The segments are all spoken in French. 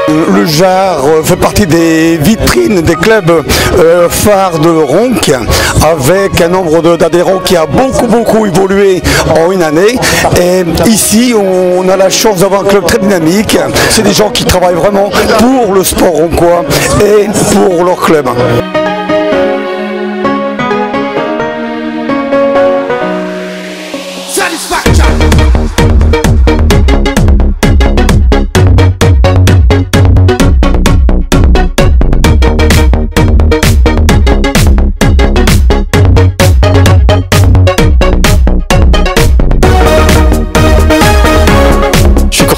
Le Jard fait partie des vitrines des clubs phares de Ronques, avec un nombre d'adhérents qui a beaucoup évolué en une année. Et ici, on a la chance d'avoir un club très dynamique. C'est des gens qui travaillent vraiment pour le sport roncois et pour leur club.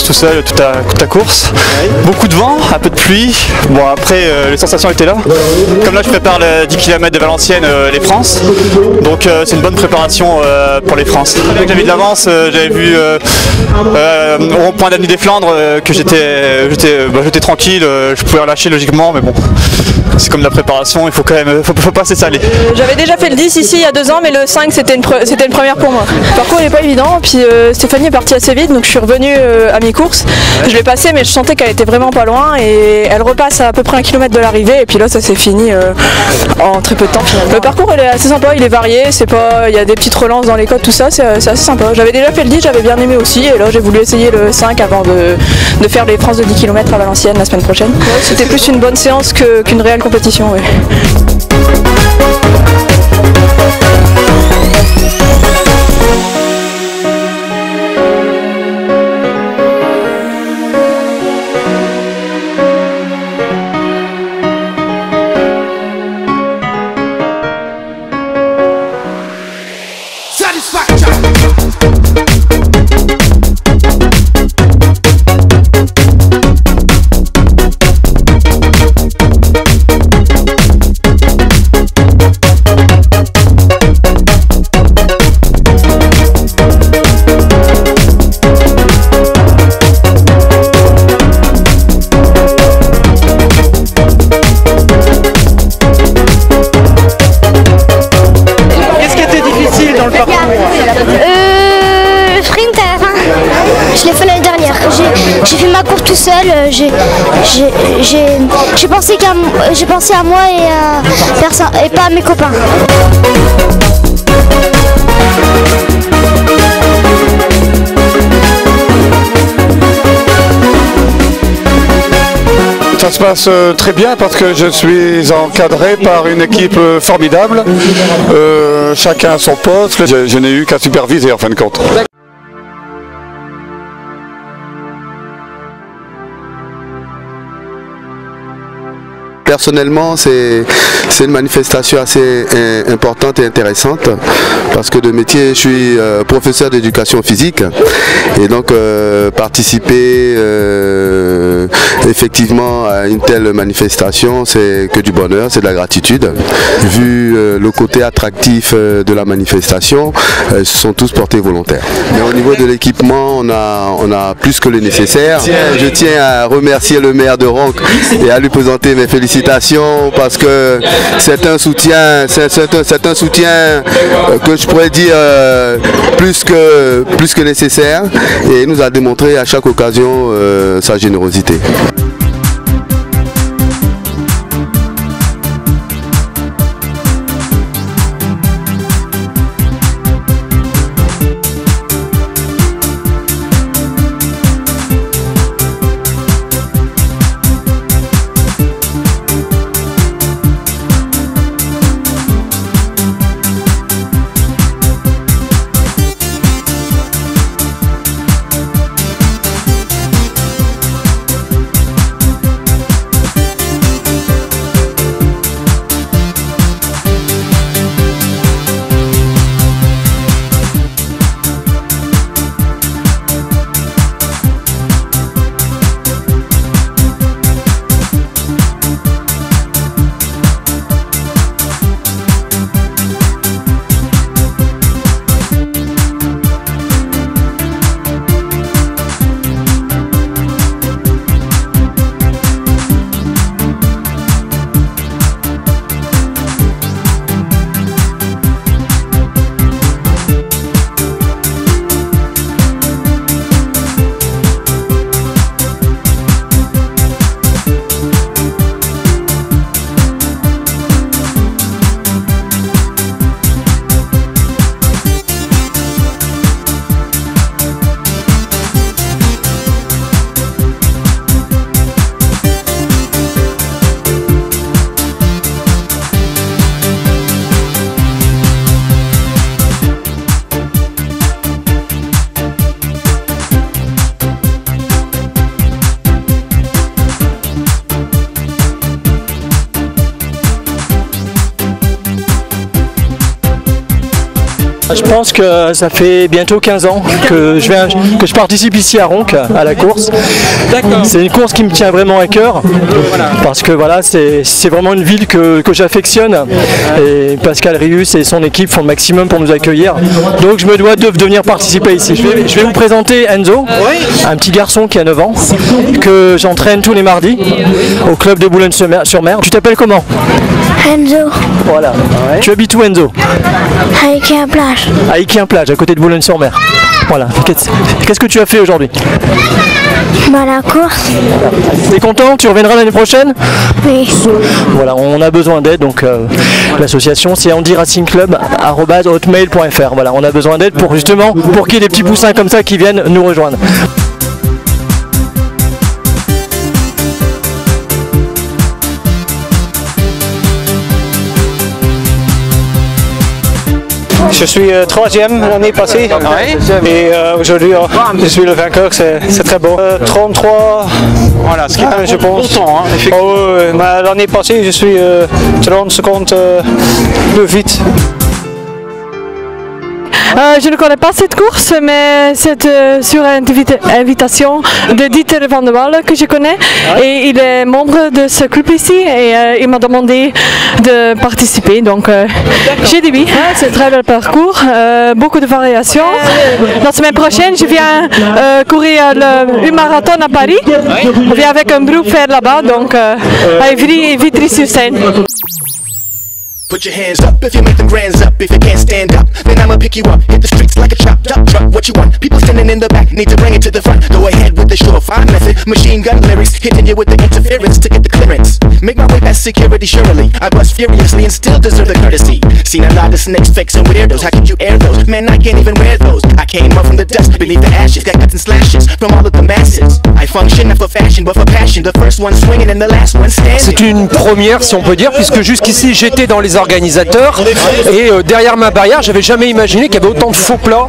Tout seul, toute la course, beaucoup de vent, un peu de pluie. Bon, après les sensations étaient là. Comme là je prépare les 10 km de Valenciennes, les France, donc c'est une bonne préparation pour les France. J'avais de l'avance, j'avais vu au rond-point d'avenue des Flandres que j'étais tranquille, je pouvais relâcher logiquement, mais bon, c'est comme de la préparation, il faut quand même, faut pas s'essaler. J'avais déjà fait le 10 ici il y a 2 ans, mais le 5 c'était une première pour moi. Le parcours n'est pas évident, puis Stéphanie est partie assez vite, donc je suis revenue à mi-course. Je l'ai passée, mais je sentais qu'elle était vraiment pas loin, et elle repasse à peu près 1 km de l'arrivée, et puis là ça s'est fini en très peu de temps finalement. Le parcours il est assez sympa, il est varié, il y a des petites relances dans les côtes, tout ça, c'est assez sympa. J'avais déjà fait le 10, j'avais bien aimé aussi, et là j'ai voulu essayer le 5 avant de faire les France de 10 km à Valenciennes la semaine prochaine. C'était plus une bonne séance qu'une réelle compétition. Ouais. J'ai fait ma course tout seul, j'ai pensé à moi et à personne, et pas à mes copains. Ça se passe très bien parce que je suis encadré par une équipe formidable. Chacun à son poste. Je n'ai eu qu'à superviser en fin de compte. Personnellement, c'est une manifestation assez importante et intéressante parce que de métier, je suis professeur d'éducation physique et donc participer effectivement à une telle manifestation, c'est que du bonheur, c'est de la gratitude. Vu le côté attractif de la manifestation, ce sont tous portés volontaires. Mais au niveau de l'équipement, on a plus que le nécessaire. Je tiens à remercier le maire de Ronques et à lui présenter mes félicitations parce que c'est un soutien, que je pourrais dire plus que nécessaire, et il nous a démontré à chaque occasion sa générosité. Je pense que ça fait bientôt 15 ans que je participe ici à Ronques, à la course. C'est une course qui me tient vraiment à cœur, parce que voilà, c'est vraiment une ville que j'affectionne, et Pascal Rius et son équipe font le maximum pour nous accueillir. Donc je me dois de venir participer ici. Je vais vous présenter Enzo, un petit garçon qui a 9 ans, que j'entraîne tous les mardis au club de Boulogne-sur-Mer. Tu t'appelles comment? Enzo. Voilà. Tu habites où, Enzo? À Iquien-Plage. À Iquien-Plage, à côté de Boulogne-sur-Mer. Voilà. Qu'est-ce que tu as fait aujourd'hui? La course. T'es content? Tu reviendras l'année prochaine? Oui. Voilà, on a besoin d'aide, donc l'association c'est andiracingclub@hotmail.fr. Voilà, on a besoin d'aide pour qu'il y ait des petits poussins comme ça qui viennent nous rejoindre. Je suis troisième l'année passée et aujourd'hui je suis le vainqueur, c'est très beau. 33, voilà, ce qui est je pense. L'année passée je suis 30 secondes plus vite. Je ne connais pas cette course, mais c'est sur invitation de Dieter van der Wallen que je connais. Et il est membre de ce club ici et il m'a demandé de participer. Donc j'ai dit oui, c'est un très bel parcours, beaucoup de variations. La semaine prochaine, je viens courir le marathon à Paris. Je viens avec un groupe faire là-bas, donc à Vitry-sur-Seine. Put your hands up if you make them grands up. If you can't stand up, then I'ma pick you up. Hit the streets like a chopped up truck. What you want? People standing in the back need to bring it to the front. Go ahead with the surefire method. Machine gun lyrics, hitting you with the interference to get the clearance. Make my way past security surely. I bust furiously and still deserve the courtesy. Seen a lot of snakes, fakes and weirdos. How could you air those? Man, I can't even wear those. I came up from the dust beneath the ashes. Got cuts and slashes from all of the masses. I function not for fashion but for passion. The first one swinging and the last one standing. C'est une première si on peut dire, puisque jusqu'ici j'étais dans les organisateurs et derrière ma barrière j'avais jamais imaginé qu'il y avait autant de faux plats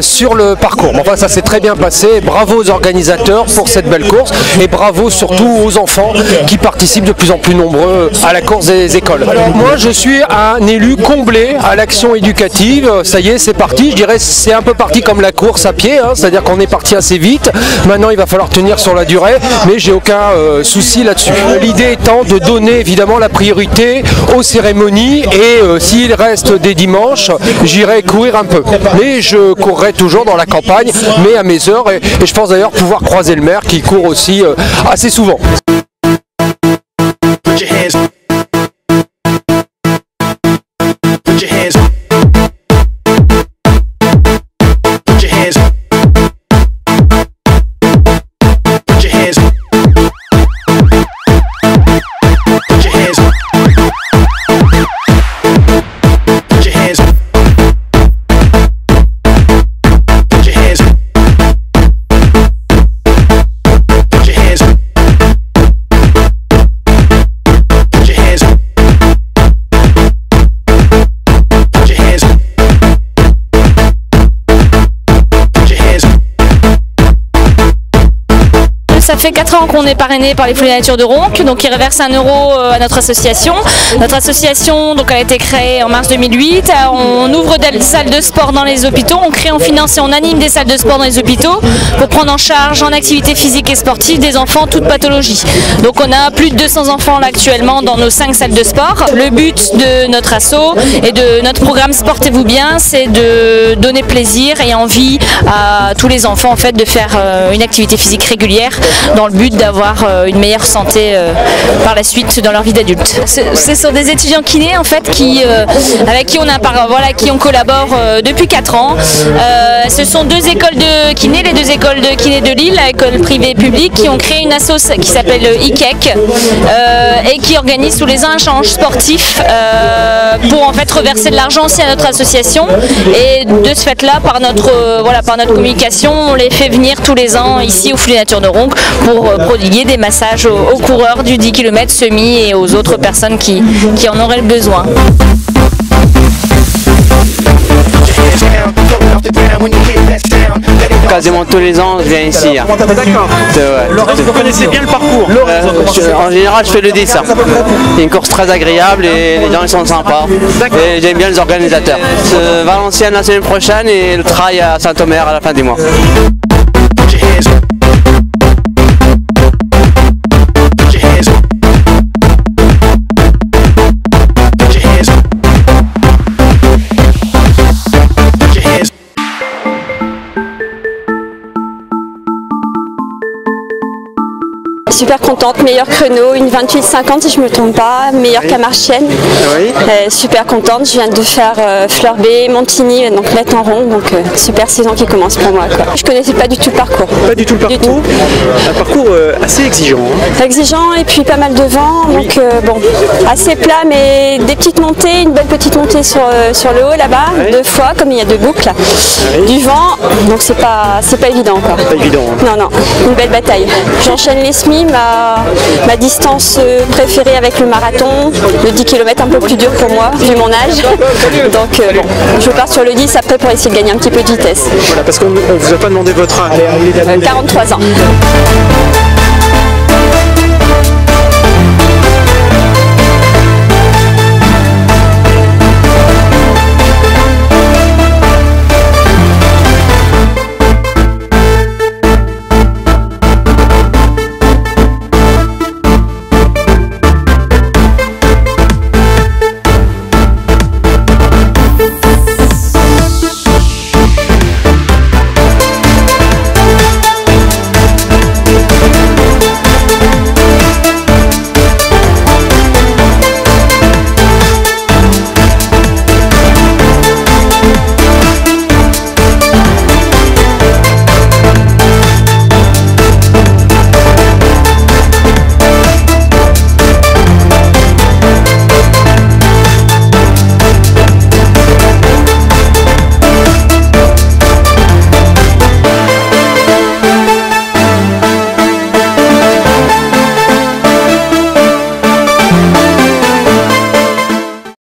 sur le parcours. Enfin ça s'est très bien passé, bravo aux organisateurs pour cette belle course et bravo surtout aux enfants qui participent de plus en plus nombreux à la course des écoles. Alors, moi je suis un élu comblé à l'action éducative, ça y est c'est parti, je dirais c'est un peu parti comme la course à pied, hein, c'est-à-dire qu'on est parti assez vite, maintenant il va falloir tenir sur la durée mais j'ai aucun souci là-dessus. L'idée étant de donner évidemment la priorité aux cérémonies et s'il reste des dimanches, j'irai courir un peu. Mais je courrai toujours dans la campagne, mais à mes heures et je pense d'ailleurs pouvoir croiser le maire qui court aussi assez souvent. Put your hands. Put your hands. Put your hands. Put your hands. Put your hands. Put your hands. Put your hands. Put your hands. Put your hands. Put your hands. Put your hands. Ça fait 4 ans qu'on est parrainé par les Folies Nature de Ronques, donc ils reversent 1 euro à notre association. Notre association donc, a été créée en mars 2008. On ouvre des salles de sport dans les hôpitaux, on crée, on finance et on anime des salles de sport dans les hôpitaux pour prendre en charge en activité physique et sportive des enfants toute pathologie. Donc on a plus de 200 enfants là, actuellement dans nos 5 salles de sport. Le but de notre asso et de notre programme Sportez-vous bien, c'est de donner plaisir et envie à tous les enfants en fait, de faire une activité physique régulière dans le but d'avoir une meilleure santé par la suite dans leur vie d'adulte. Ce sont des étudiants kinés en fait avec qui on collabore depuis 4 ans. Ce sont 2 écoles de kiné, les 2 écoles de kiné de Lille, l'école privée et publique, qui ont créé une asso qui s'appelle IKEC et qui organise tous les ans un échange sportif pour en fait reverser de l'argent aussi à notre association. Et de ce fait là, par notre communication, on les fait venir tous les ans ici aux Folies Nature de Ronques pour prodiguer des massages aux coureurs du 10 km semi et aux autres personnes qui en auraient le besoin. Quasiment tous les ans, je viens ici. Hein. Vous connaissez bien le parcours? En général, je fais le 10. C'est une course très agréable et les gens ils sont sympas. Et j'aime bien les organisateurs. Valenciennes la semaine prochaine et le trail à Saint-Omer à la fin du mois. Super contente, meilleur chrono, une 28,50 si je me trompe pas, meilleure qu'Amarchienne. Oui. Super contente, je viens de faire Fleur B, Montigny, donc mettre en rond, donc super saison qui commence pour moi. Quoi. Je connaissais pas du tout le parcours. Pas du tout le parcours. Un parcours assez exigeant. Hein. Exigeant et puis pas mal de vent, donc bon, assez plat mais des petites montées, une belle petite montée sur le haut là-bas, 2 fois comme il y a 2 boucles. Du vent, donc c'est pas évident quoi. Pas évident. Hein. Non, une belle bataille. J'enchaîne les semis. Ma distance préférée avec le marathon, le 10 km un peu plus dur pour moi vu mon âge, donc bon, je pars sur le 10 après pour essayer de gagner un petit peu de vitesse. Voilà, parce qu'on ne vous a pas demandé votre âge. 43 ans.